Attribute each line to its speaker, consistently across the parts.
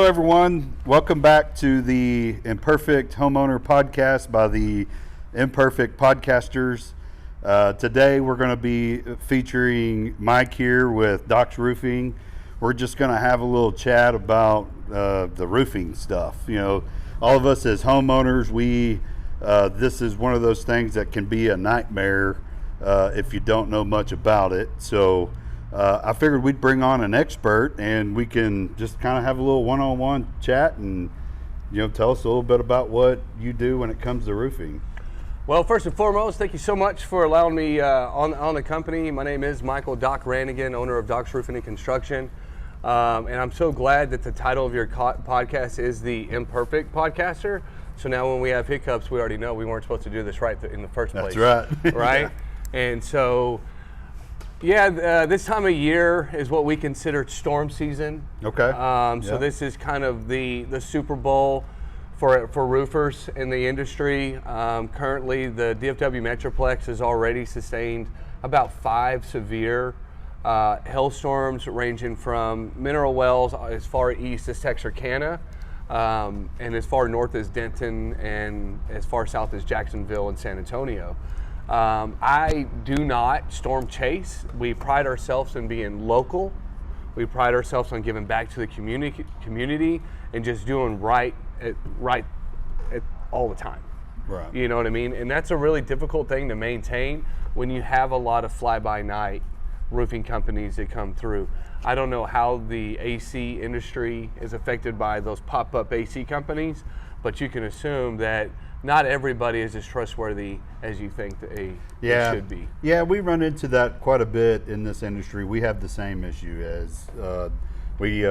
Speaker 1: everyone. Welcome back to the Imperfect Homeowner podcast by the Imperfect Podcasters. Today we're going to be featuring Mike here with Doc's Roofing. We're just going to have a little chat about the roofing stuff. You know, all of us as homeowners, this is one of those things that can be a nightmare if you don't know much about it. So I figured we'd bring on an expert and we can just kind of have a little one-on-one chat and, you know, tell us a little bit about what you do when it comes to roofing.
Speaker 2: Well, first and foremost, thank you so much for allowing me on the company. My name is Michael Doc Rannigan, owner of Doc's Roofing and Construction. And I'm so glad that the title of your podcast is the Imperfect Podcaster. So now when we have hiccups, we already know we weren't supposed to do this right in the first place.
Speaker 1: That's right.
Speaker 2: Right?
Speaker 1: Yeah.
Speaker 2: And so, this time of year is what we consider storm season.
Speaker 1: Okay.
Speaker 2: So this is kind of the Super Bowl for roofers in the industry. Currently, the DFW Metroplex has already sustained about 5 severe hailstorms ranging from Mineral Wells as far east as Texarkana and as far north as Denton and as far south as Jacksonville and San Antonio. I do not storm chase. We pride ourselves in being local. We pride ourselves on giving back to the community and just doing right all the time.
Speaker 1: Right.
Speaker 2: You know what I mean? And that's a really difficult thing to maintain when you have a lot of fly-by-night roofing companies that come through. I don't know how the AC industry is affected by those pop-up AC companies, but you can assume that not everybody is as trustworthy as you think they should be. Yeah,
Speaker 1: we run into that quite a bit in this industry. We have the same issue as we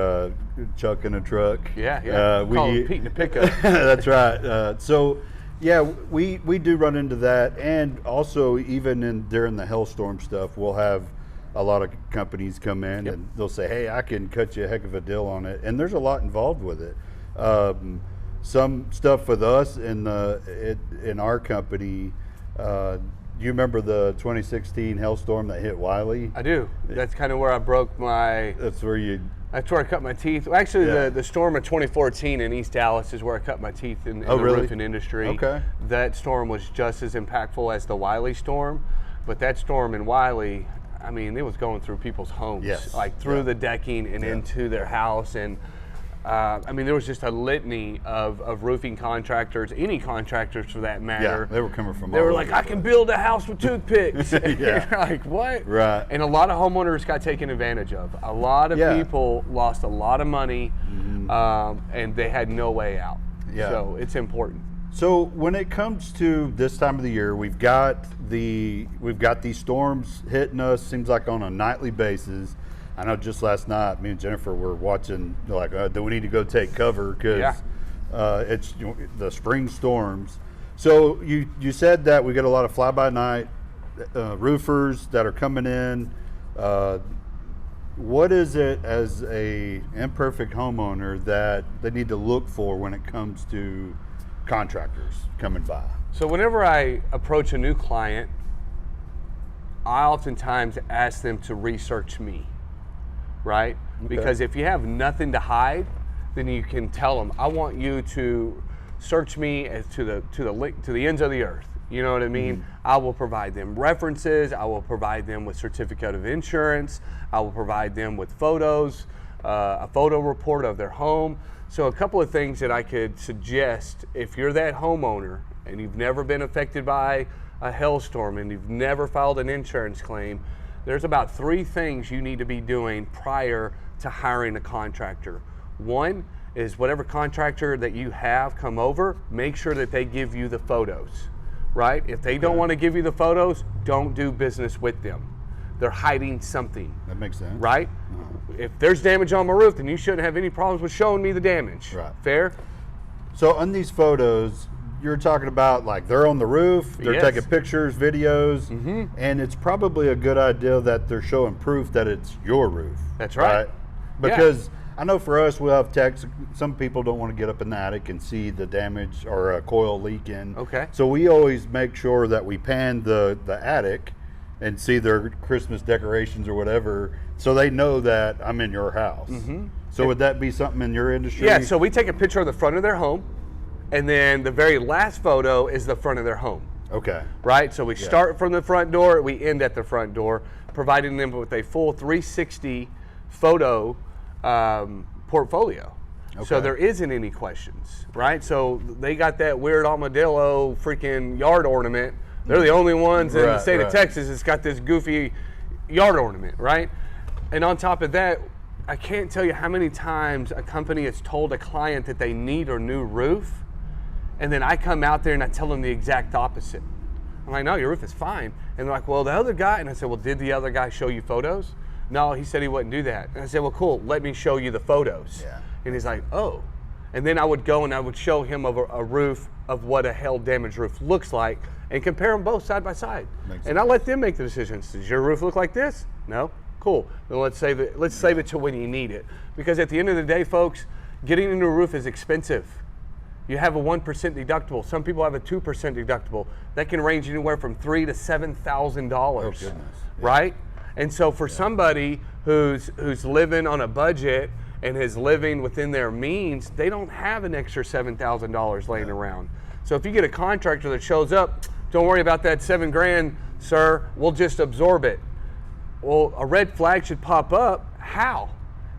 Speaker 1: Chuck in a truck.
Speaker 2: Yeah. We call him Pete in a pickup.
Speaker 1: That's right. We do run into that, and also even during the hailstorm stuff, we'll have a lot of companies come in and they'll say, "Hey, I can cut you a heck of a deal on it," and there's a lot involved with it. Some stuff with us in our company. You remember the 2016 hailstorm that hit Wiley?
Speaker 2: I do. That's kind of where I broke my.
Speaker 1: That's where
Speaker 2: I cut my teeth. Well, actually, the storm of 2014 in East Dallas is where I cut my teeth in the roofing industry.
Speaker 1: Okay.
Speaker 2: That storm was just as impactful as the Wiley storm, but that storm in Wiley, I mean, it was going through people's homes, like through the decking and into their house. And there was just a litany of roofing contractors, any contractors for that matter.
Speaker 1: Yeah, they were coming from
Speaker 2: They were like, I can build a house with toothpicks. You're like, what?
Speaker 1: Right.
Speaker 2: And a lot of homeowners got taken advantage of. A lot of people lost a lot of money, and they had no way out.
Speaker 1: Yeah.
Speaker 2: So it's important.
Speaker 1: So when it comes to this time of the year, we've got these storms hitting us, seems like on a nightly basis. I know just last night, me and Jennifer were watching, like, do we need to go take cover? Because it's the spring storms. So you said that we get a lot of fly-by-night roofers that are coming in. What is it as a imperfect homeowner that they need to look for when it comes to contractors coming by?
Speaker 2: So whenever I approach a new client, I oftentimes ask them to research me. Right? Okay. Because if you have nothing to hide, then you can tell them, I want you to search me as to the ends of the earth. You know what I mean? I will provide them references. I will provide them with certificate of insurance. I will provide them with photos, a photo report of their home. So a couple of things that I could suggest if you're that homeowner and you've never been affected by a hailstorm and you've never filed an insurance claim, there's about 3 things you need to be doing prior to hiring a contractor. One is whatever contractor that you have come over, make sure that they give you the photos, right? If they don't want to give you the photos, don't do business with them. They're hiding something.
Speaker 1: That makes sense.
Speaker 2: Right? If there's damage on my roof, then you shouldn't have any problems with showing me the damage.
Speaker 1: Right.
Speaker 2: Fair?
Speaker 1: So on these photos, you're talking about like they're on the roof, they're taking pictures, videos, and it's probably a good idea that they're showing proof that it's your roof.
Speaker 2: That's right.
Speaker 1: Because I know for us, we'll have techs, some people don't want to get up in the attic and see the damage or a coil leaking.
Speaker 2: Okay.
Speaker 1: So we always make sure that we pan the attic and see their Christmas decorations or whatever, so they know that I'm in your house. So would that be something in your industry?
Speaker 2: Yeah, so we take a picture of the front of their home, and then the very last photo is the front of their home.
Speaker 1: Okay.
Speaker 2: Right? So we start from the front door, we end at the front door, providing them with a full 360 photo portfolio. Okay. So there isn't any questions, right? So they got that weird armadillo freaking yard ornament. They're the only ones in the state of Texas that's got this goofy yard ornament, right? And on top of that, I can't tell you how many times a company has told a client that they need a new roof, and then I come out there and I tell them the exact opposite. I'm like, no, your roof is fine. And they're like, well, the other guy, and I said, well, did the other guy show you photos? No, he said he wouldn't do that. And I said, well, cool, let me show you the photos. Yeah. And he's like, oh. And then I would go and I would show him a roof of what a hail damaged roof looks like and compare them both side by side. And I let them make the decisions. Does your roof look like this? No? Cool. Then let's save it to when you need it. Because at the end of the day, folks, getting a new roof is expensive. You have a 1% deductible. Some people have a 2% deductible. That can range anywhere from $3,000 to $7,000. Oh, goodness. Yeah. Right? And so for somebody who's living on a budget and is living within their means, they don't have an extra $7,000 laying around. So if you get a contractor that shows up, don't worry about that $7,000, sir, we'll just absorb it. Well, a red flag should pop up. How?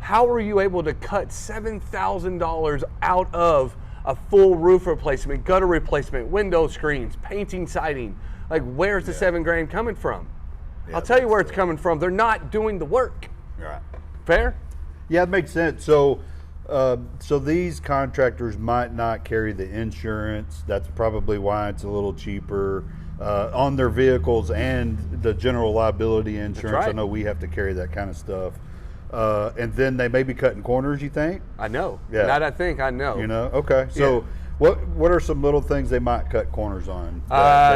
Speaker 2: How are you able to cut $7,000 out of a full roof replacement, gutter replacement, window screens, painting, siding? Like, where's the $7,000 coming from? I'll tell you where it's coming from. They're not doing the work.
Speaker 1: Right.
Speaker 2: Fair?
Speaker 1: Yeah, it makes sense. So, so these contractors might not carry the insurance. That's probably why it's a little cheaper on their vehicles and the general liability insurance.
Speaker 2: Right.
Speaker 1: I know we have to carry that kind of stuff. And then they may be cutting corners, you think?
Speaker 2: I know.
Speaker 1: Yeah.
Speaker 2: Not I think, I know.
Speaker 1: You know? Okay. So what are some little things they might cut corners on?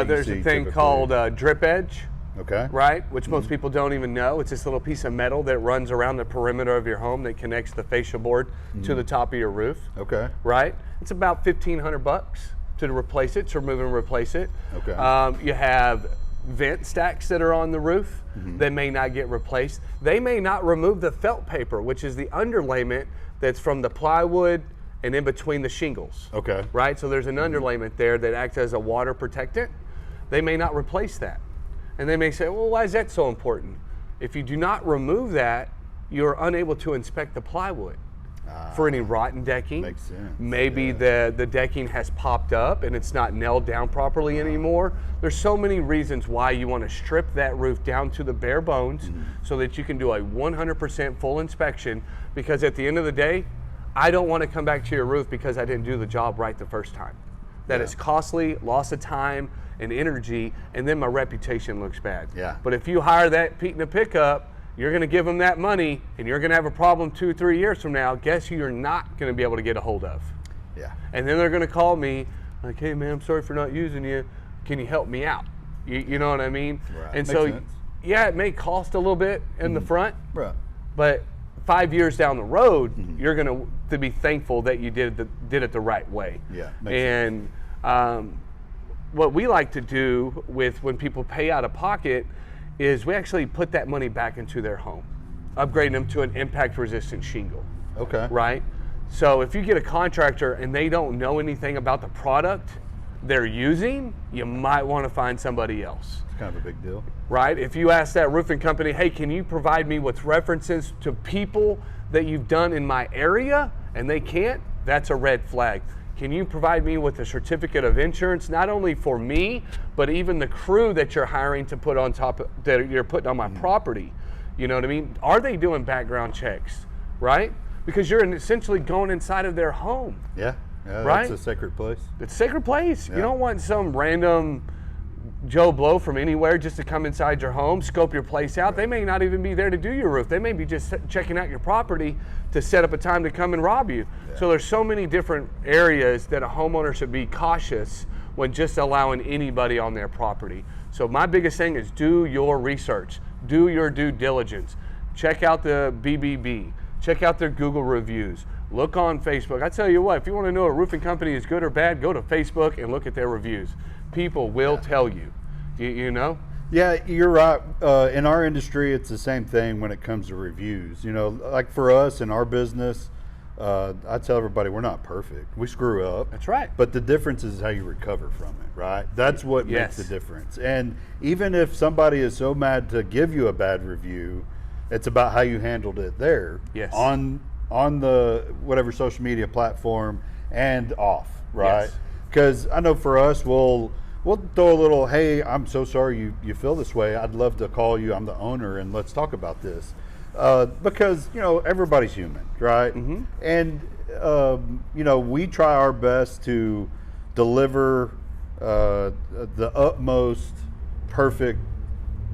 Speaker 2: There's a thing called drip edge.
Speaker 1: Okay.
Speaker 2: Right? Which most people don't even know. It's this little piece of metal that runs around the perimeter of your home that connects the fascia board to the top of your roof.
Speaker 1: Okay.
Speaker 2: Right? It's about $1,500 to replace it, to remove and replace it.
Speaker 1: Okay.
Speaker 2: You have vent stacks that are on the roof that may not get replaced. They may not remove the felt paper, which is the underlayment that's from the plywood and in between the shingles.
Speaker 1: Okay.
Speaker 2: Right? So there's an underlayment there that acts as a water protectant. They may not replace that. And they may say, well, why is that so important? If you do not remove that, you're unable to inspect the plywood for any rotten decking.
Speaker 1: Makes sense.
Speaker 2: Maybe the decking has popped up and it's not nailed down properly anymore. There's so many reasons why you want to strip that roof down to the bare bones so that you can do a 100% full inspection, because at the end of the day, I don't want to come back to your roof because I didn't do the job right the first time. That is costly, loss of time and energy, and then my reputation looks bad.
Speaker 1: Yeah.
Speaker 2: But if you hire that Pete in a pickup, you're going to give them that money, and you're going to have a problem 2-3 years from now. Guess who you're not going to be able to get a hold of?
Speaker 1: Yeah.
Speaker 2: And then they're going to call me like, hey man, I'm sorry for not using you. Can you help me out? You know what I mean?
Speaker 1: Right.
Speaker 2: And
Speaker 1: Makes
Speaker 2: so,
Speaker 1: sense.
Speaker 2: yeah, it may cost a little bit in the front,
Speaker 1: Right.
Speaker 2: but 5 years down the road, you're going to be thankful that you did it the right way.
Speaker 1: Yeah. Makes sense.
Speaker 2: And what we like to do with when people pay out of pocket is we actually put that money back into their home, upgrading them to an impact resistant shingle.
Speaker 1: Okay.
Speaker 2: Right? So if you get a contractor and they don't know anything about the product they're using, you might want to find somebody else.
Speaker 1: It's kind of a big deal.
Speaker 2: Right? If you ask that roofing company, hey, can you provide me with references to people that you've done in my area, and they can't, that's a red flag. Can you provide me with a certificate of insurance, not only for me, but even the crew that you're hiring to put on top, that you're putting on my property? You know what I mean? Are they doing background checks, right? Because you're essentially going inside of their home.
Speaker 1: Yeah,
Speaker 2: right?
Speaker 1: It's a sacred place.
Speaker 2: It's a sacred place.
Speaker 1: Yeah.
Speaker 2: You don't want some random Joe Blow from anywhere just to come inside your home, scope your place out. They may not even be there to do your roof. They may be just checking out your property to set up a time to come and rob you. Yeah. So there's so many different areas that a homeowner should be cautious when just allowing anybody on their property. So my biggest thing is do your research, do your due diligence. Check out the BBB, check out their Google reviews, look on Facebook. I tell you what, if you want to know a roofing company is good or bad, go to Facebook and look at their reviews. People will tell you, you know?
Speaker 1: Yeah, you're right. In our industry, it's the same thing when it comes to reviews. You know, like for us in our business, I tell everybody we're not perfect. We screw up.
Speaker 2: That's right.
Speaker 1: But the difference is how you recover from it, right? That's what makes the difference. And even if somebody is so mad to give you a bad review, it's about how you handled it there.
Speaker 2: Yes.
Speaker 1: On the whatever social media platform and off, right? Because I know for us, we'll throw a little, hey, I'm so sorry you feel this way. I'd love to call you. I'm the owner, and let's talk about this. Because, everybody's human, right?
Speaker 2: Mm-hmm.
Speaker 1: And, we try our best to deliver the utmost perfect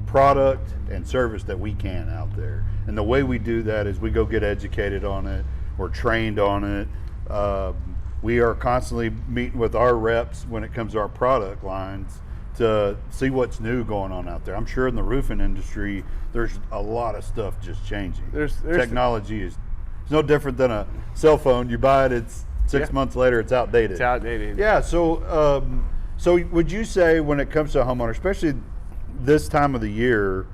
Speaker 1: product and service that we can out there. And the way we do that is we go get educated on it. We're trained on it. We are constantly meeting with our reps when it comes to our product lines to see what's new going on out there. I'm sure in the roofing industry, there's a lot of stuff just changing. There's technology is no different than a cell phone. You buy it, it's 6 months later, it's outdated.
Speaker 2: It's outdated.
Speaker 1: Yeah. So, so would you say when it comes to a homeowner, especially this time of the year,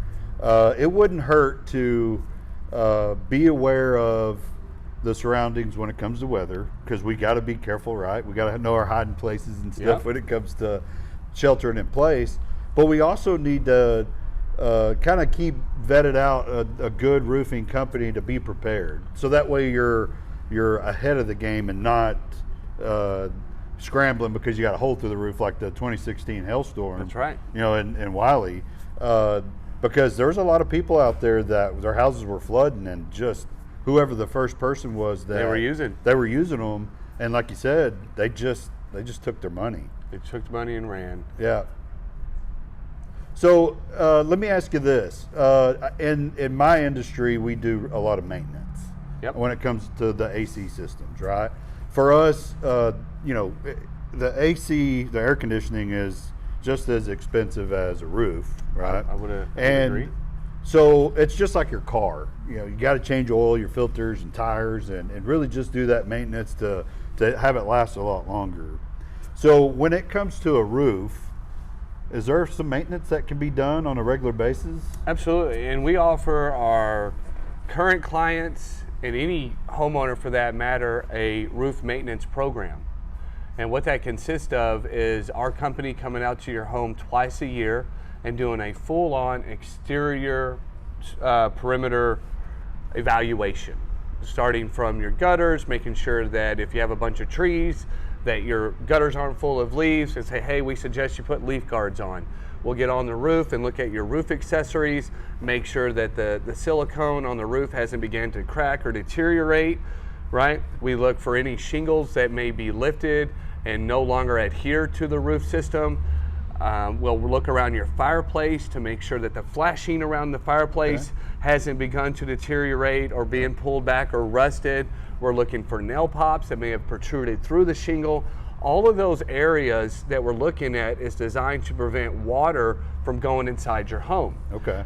Speaker 1: it wouldn't hurt to be aware of the surroundings when it comes to weather, because we got to be careful, right? We got to know our hiding places and stuff when it comes to sheltering in place. But we also need to kind of keep vetted out a good roofing company to be prepared. So that way you're ahead of the game and not scrambling because you got a hole through the roof like the 2016 hailstorm.
Speaker 2: That's right.
Speaker 1: In Wiley. Because there's a lot of people out there that their houses were flooding, and just whoever the first person was that they were using them, and like you said, they just took their money.
Speaker 2: They took the money and ran.
Speaker 1: Yeah. So let me ask you this: in my industry, we do a lot of maintenance. When it comes to the AC systems, right? For us, the AC, the air conditioning is just as expensive as a roof, right?
Speaker 2: I would agree.
Speaker 1: So it's just like your car. You got to change oil, your filters and tires, and really just do that maintenance to have it last a lot longer. So when it comes to a roof, is there some maintenance that can be done on a regular basis?
Speaker 2: Absolutely, and we offer our current clients and any homeowner for that matter a roof maintenance program. And what that consists of is our company coming out to your home twice a year and doing a full-on exterior perimeter evaluation, starting from your gutters, making sure that if you have a bunch of trees, that your gutters aren't full of leaves, and say, hey, we suggest you put leaf guards on. We'll get on the roof and look at your roof accessories, make sure that the silicone on the roof hasn't began to crack or deteriorate, right? We look for any shingles that may be lifted and no longer adhere to the roof system. We'll look around your fireplace to make sure that the flashing around the fireplace hasn't begun to deteriorate or being pulled back or rusted. We're looking for nail pops that may have protruded through the shingle. All of those areas that we're looking at is designed to prevent water from going inside your home.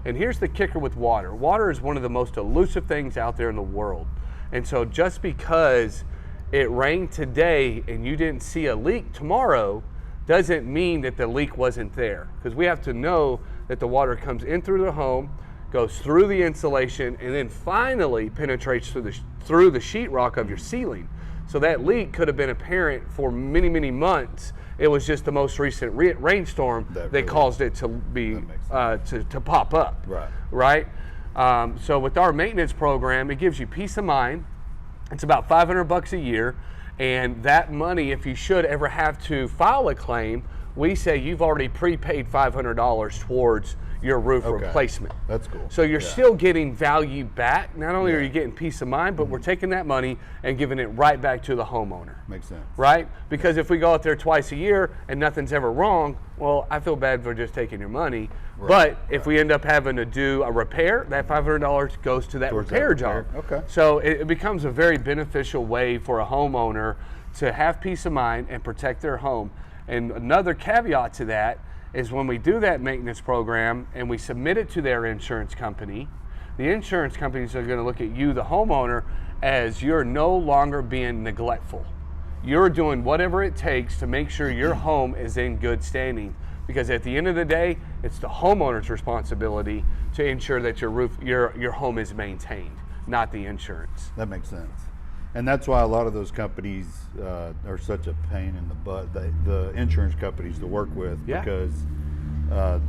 Speaker 2: And here's the kicker with water. Water is one of the most elusive things out there in the world. And so just because it rained today and you didn't see a leak tomorrow doesn't mean that the leak wasn't there, because we have to know that the water comes in through the home, goes through the insulation, and then finally penetrates through the sheetrock of your ceiling. So that leak could have been apparent for many, many months. It was just the most recent rainstorm that caused it to be to pop up. Right. So with our maintenance program, it gives you peace of mind. It's about $500 a year. And that money, if you should ever have to file a claim, we say you've already prepaid $500 towards your roof replacement.
Speaker 1: That's cool.
Speaker 2: So you're still getting value back. Not only are you getting peace of mind, but we're taking that money and giving it right back to the homeowner.
Speaker 1: Makes sense.
Speaker 2: Right? Because if we go out there twice a year and nothing's ever wrong, well, I feel bad for just taking your money. But if we end up having to do a repair, that $500 goes to that repair job. So it becomes a very beneficial way for a homeowner to have peace of mind and protect their home. And another caveat to that is when we do that maintenance program and we submit it to their insurance company, the insurance companies are going to look at you, the homeowner, as you're no longer being neglectful. You're doing whatever it takes to make sure your home is in good standing. Because at the end of the day, it's the homeowner's responsibility to ensure that your home is maintained, not the insurance.
Speaker 1: That makes sense. And that's why a lot of those companies are such a pain in the butt, the insurance companies to work with, because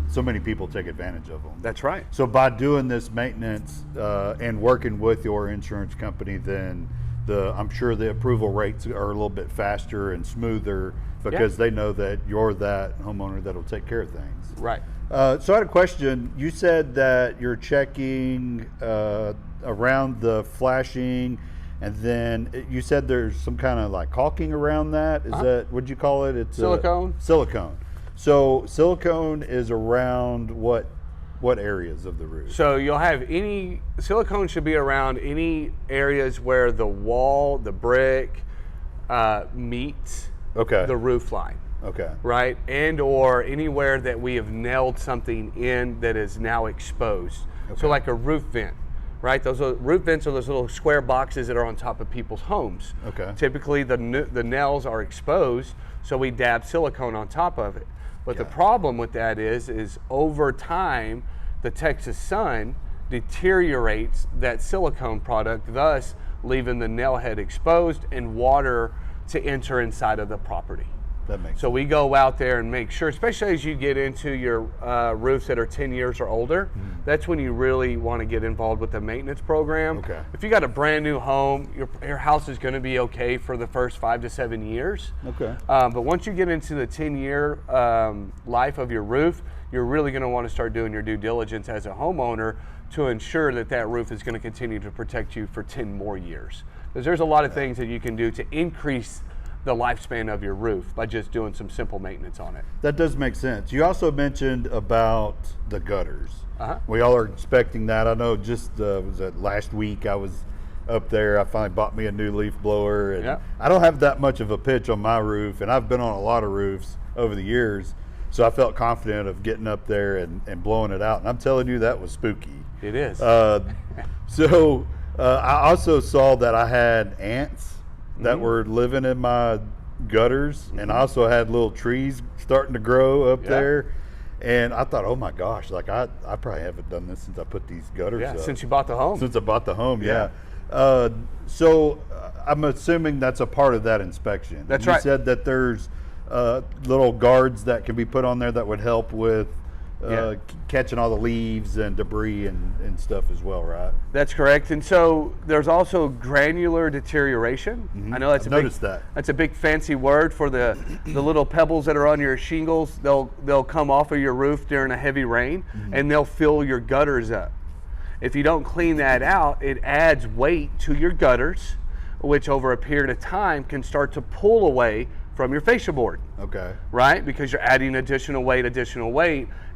Speaker 1: so many people take advantage of them.
Speaker 2: That's right.
Speaker 1: So by doing this maintenance and working with your insurance company, then I'm sure the approval rates are a little bit faster and smoother, because they know that you're that homeowner that'll take care of things.
Speaker 2: Right.
Speaker 1: So I had a question. You said that you're checking around the flashing, and then you said there's some kind of like caulking around that. Is that, what'd you call it? It's
Speaker 2: silicone.
Speaker 1: Silicone. So silicone is around what areas of the roof?
Speaker 2: So you'll have silicone should be around any areas where the wall, the brick meets the roof line.
Speaker 1: Okay.
Speaker 2: Right? And or anywhere that we have nailed something in that is now exposed. Okay. So like a roof vent, right? Those roof vents are those little square boxes that are on top of people's homes.
Speaker 1: Okay.
Speaker 2: Typically the nails are exposed, so we dab silicone on top of it. But the problem with that is over time, the Texas sun deteriorates that silicone product, thus leaving the nail head exposed and water to enter inside of the property.
Speaker 1: That makes sense.
Speaker 2: So we go out there and make sure, especially as you get into your roofs that are 10 years or older, that's when you really want to get involved with the maintenance program.
Speaker 1: Okay.
Speaker 2: If you got a brand new home, your house is going to be okay for the first 5 to 7 years.
Speaker 1: Okay.
Speaker 2: But once you get into the 10-year life of your roof, you're really going to want to start doing your due diligence as a homeowner to ensure that that roof is going to continue to protect you for 10 more years. Because there's a lot of things that you can do to increase the lifespan of your roof by just doing some simple maintenance on it.
Speaker 1: That does make sense. You also mentioned about the gutters. We all are expecting that. I know just was it last week I was up there. I finally bought me a new leaf blower, and I don't have that much of a pitch on my roof, and I've been on a lot of roofs over the years, so I felt confident of getting up there and blowing it out. And I'm telling you, that was spooky.
Speaker 2: It is.
Speaker 1: So I also saw that I had ants that were living in my gutters, and I also had little trees starting to grow up there. And I thought, oh my gosh, like I probably haven't done this since I put these gutters up.
Speaker 2: Since you bought the home.
Speaker 1: Since I bought the home, So I'm assuming that's a part of that inspection.
Speaker 2: That's
Speaker 1: right. You
Speaker 2: right.
Speaker 1: said that there's little guards that can be put on there that would help with catching all the leaves and debris and stuff as well, right?
Speaker 2: That's correct. And so there's also granular deterioration. I know that's that's a big fancy word for the little pebbles that are on your shingles. They'll come off of your roof during a heavy rain and they'll fill your gutters up. If you don't clean that out, it adds weight to your gutters, which over a period of time can start to pull away from your fascia board.
Speaker 1: Okay.
Speaker 2: Right? Because you're adding additional weight.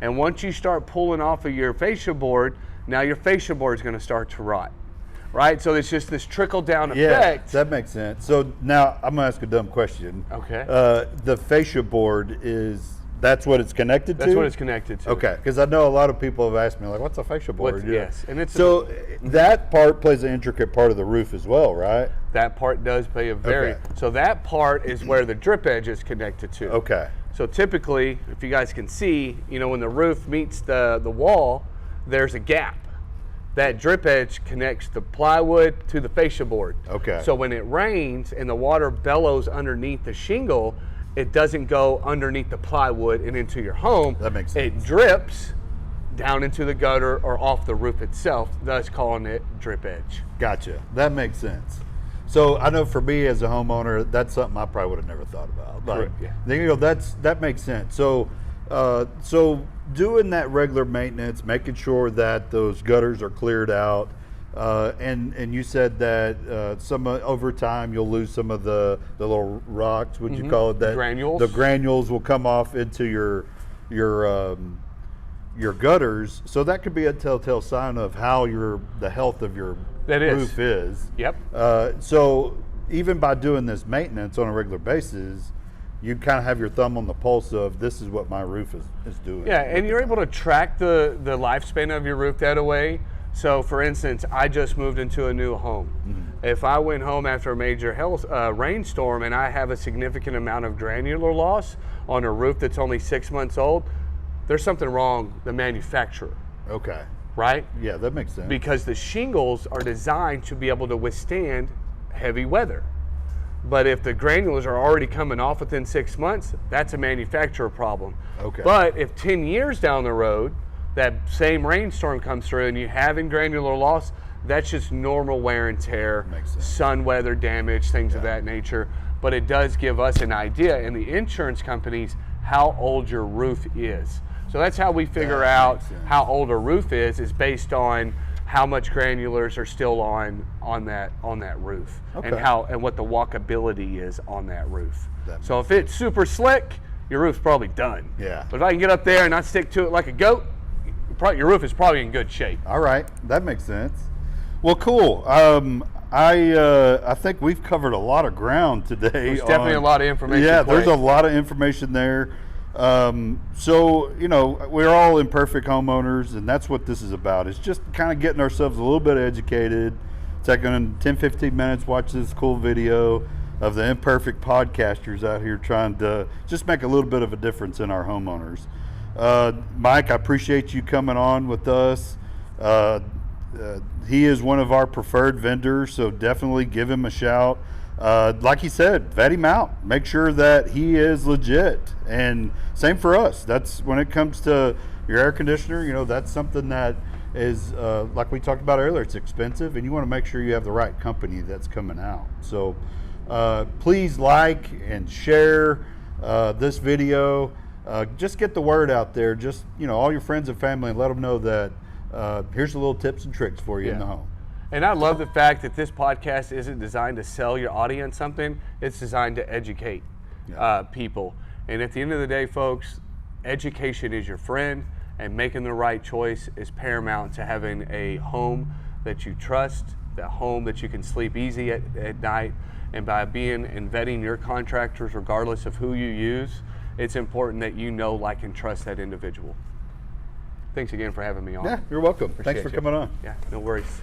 Speaker 2: And once you start pulling off of your fascia board, now your fascia board is going to start to rot. Right? So it's just this trickle down effect.
Speaker 1: That makes sense. So now I'm going to ask a dumb question.
Speaker 2: Okay.
Speaker 1: The fascia board that's what it's connected to?
Speaker 2: That's what it's connected to.
Speaker 1: Okay, because I know a lot of people have asked me, like, what's a fascia board?
Speaker 2: Yes. And it's
Speaker 1: that part plays an intricate part of the roof as well, right?
Speaker 2: That part does play a very... So that part is where the drip edge is connected to.
Speaker 1: Okay.
Speaker 2: So typically, if you guys can see, when the roof meets the wall, there's a gap. That drip edge connects the plywood to the fascia board.
Speaker 1: Okay.
Speaker 2: So when it rains and the water bellows underneath the shingle, it doesn't go underneath the plywood and into your home.
Speaker 1: That makes sense.
Speaker 2: It drips down into the gutter or off the roof itself, thus calling it drip edge.
Speaker 1: Gotcha. That makes sense. So I know for me as a homeowner, that's something I probably would have never thought about. That makes sense. So doing that regular maintenance, making sure that those gutters are cleared out, and you said that over time you'll lose some of the little rocks. Would you call it that?
Speaker 2: Granules.
Speaker 1: The granules will come off into your gutters. So that could be a telltale sign of how the health of your roof is.
Speaker 2: Yep.
Speaker 1: So even by doing this maintenance on a regular basis, you kind of have your thumb on the pulse of this is what my roof is doing.
Speaker 2: Yeah, and you're able to track the lifespan of your roof that way. So for instance, I just moved into a new home. If I went home after a major rainstorm and I have a significant amount of granular loss on a roof that's only 6 months old, there's something wrong the manufacturer.
Speaker 1: Okay.
Speaker 2: Right?
Speaker 1: Yeah, that makes sense.
Speaker 2: Because the shingles are designed to be able to withstand heavy weather. But if the granulars are already coming off within 6 months, that's a manufacturer problem.
Speaker 1: Okay.
Speaker 2: But if 10 years down the road, that same rainstorm comes through and you having granular loss, that's just normal wear and tear, sun, weather damage, things of that nature. But it does give us an idea, and the insurance companies, how old your roof is. So that's how we figure out how old a roof is based on how much granulars are still on that roof, and what the walkability is on that roof. So if it's super slick, your roof's probably done.
Speaker 1: Yeah.
Speaker 2: But if I can get up there and not stick to it like a goat, your roof is probably in good shape.
Speaker 1: All right, that makes sense. Well, cool. I think we've covered a lot of ground today.
Speaker 2: There's definitely a lot of information.
Speaker 1: Yeah, there's a lot of information there. So, we're all imperfect homeowners, and that's what this is about. It's just kind of getting ourselves a little bit educated, taking 10, 15 minutes, watch this cool video of the imperfect podcasters out here trying to just make a little bit of a difference in our homeowners. Mike, I appreciate you coming on with us. He is one of our preferred vendors, so definitely give him a shout. Like he said, vet him out. Make sure that he is legit. And same for us. That's when it comes to your air conditioner, that's something that is, like we talked about earlier, it's expensive, and you want to make sure you have the right company that's coming out. So please like and share this video. Just get the word out there. Just, all your friends and family, and let them know that here's a little tips and tricks for you in the home.
Speaker 2: And I love the fact that this podcast isn't designed to sell your audience something. It's designed to educate people. And at the end of the day, folks, education is your friend, and making the right choice is paramount to having a home that you trust, the home that you can sleep easy at night. And by being and vetting your contractors, regardless of who you use, it's important that you know, like, and trust that individual. Thanks again for having me on.
Speaker 1: Yeah, you're welcome. Thanks for coming on.
Speaker 2: Yeah, no worries.